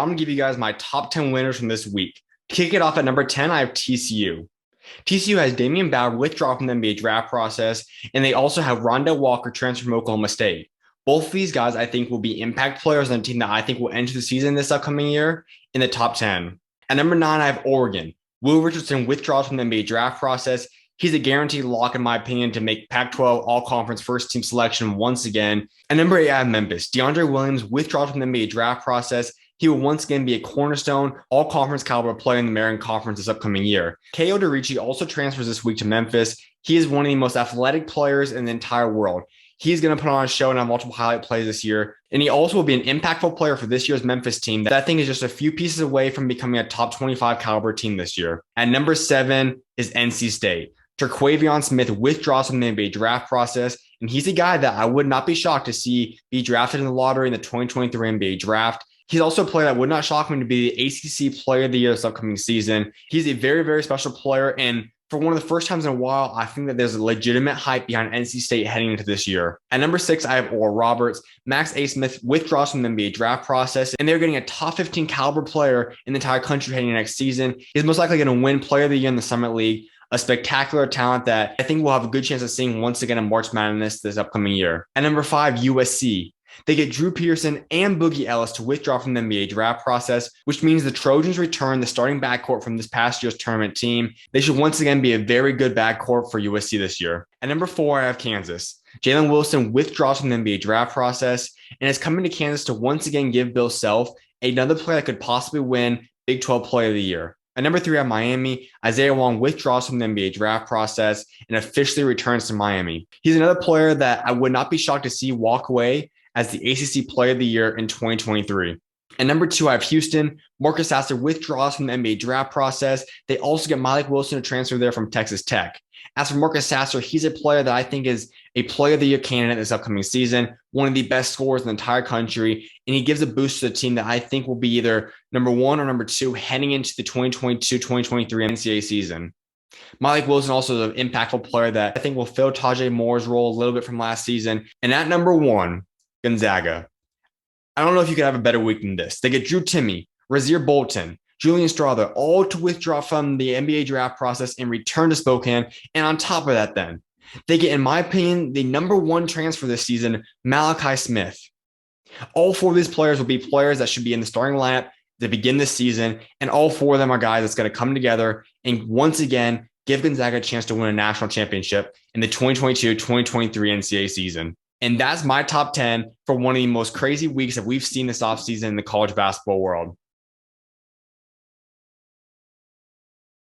I'm going to give you guys my top 10 winners from this week. Kick it off at number 10, I have TCU. TCU has Damian Bowd withdraw from the NBA draft process, and they also have Rondell Walker transfer from Oklahoma State. Both of these guys, I think, will be impact players on a team that I think will enter the season this upcoming year in the top 10. At number 9, I have Oregon. Will Richardson withdraws from the NBA draft process. He's a guaranteed lock, in my opinion, to make Pac-12 all-conference first-team selection once again. At number 8, I have Memphis. DeAndre Williams withdraws from the NBA draft process. He will once again be a cornerstone, all-conference caliber player in the American Conference this upcoming year. Kodurici also transfers this week to Memphis. He is one of the most athletic players in the entire world. He's going to put on a show and have multiple highlight plays this year. And he also will be an impactful player for this year's Memphis team that I think is just a few pieces away from becoming a top 25 caliber team this year. At number 7 is NC State. TreQuavion Smith withdraws from the NBA draft process, and he's a guy that I would not be shocked to see be drafted in the lottery in the 2023 NBA draft. He's also a player that would not shock me to be the ACC Player of the Year this upcoming season. He's a very, very special player, and for one of the first times in a while, I think that there's a legitimate hype behind NC State heading into this year. At number 6, I have Oral Roberts. Max A. Smith withdraws from the NBA draft process, and they're getting a top 15 caliber player in the entire country heading next season. He's most likely going to win Player of the Year in the Summit League, a spectacular talent that I think we'll have a good chance of seeing once again in March Madness this upcoming year. At number 5, USC. They get Drew Peterson and Boogie Ellis to withdraw from the NBA draft process, which means the Trojans return the starting backcourt from this past year's tournament team. They should once again be a very good backcourt for USC this year. At number 4, I have Kansas. Jalen Wilson withdraws from the NBA draft process and is coming to Kansas to once again give Bill Self another player that could possibly win Big 12 Player of the Year. At number 3, I have Miami. Isaiah Wong withdraws from the NBA draft process and officially returns to Miami. He's another player that I would not be shocked to see walk away as the ACC Player of the Year in 2023. At number 2, I have Houston. Marcus Sasser withdraws from the NBA draft process. They also get Malik Wilson to transfer there from Texas Tech. As for Marcus Sasser, he's a player that I think is a Player of the Year candidate this upcoming season, one of the best scorers in the entire country, and he gives a boost to the team that I think will be either number 1 or number 2 heading into the 2022-2023 NCAA season. Malik Wilson also is an impactful player that I think will fill Tajay Moore's role a little bit from last season. And at number 1, Gonzaga. I don't know if you could have a better week than this. They get Drew Timme, Rasir Bolton, Julian Strawther, all to withdraw from the NBA draft process and return to Spokane. And on top of that, then, they get, in my opinion, the number 1 transfer this season, Malachi Smith. All 4 of these players will be players that should be in the starting lineup to begin this season. And all 4 of them are guys that's going to come together and once again give Gonzaga a chance to win a national championship in the 2022-2023 NCAA season. And that's my top 10 for one of the most crazy weeks that we've seen this offseason in the college basketball world.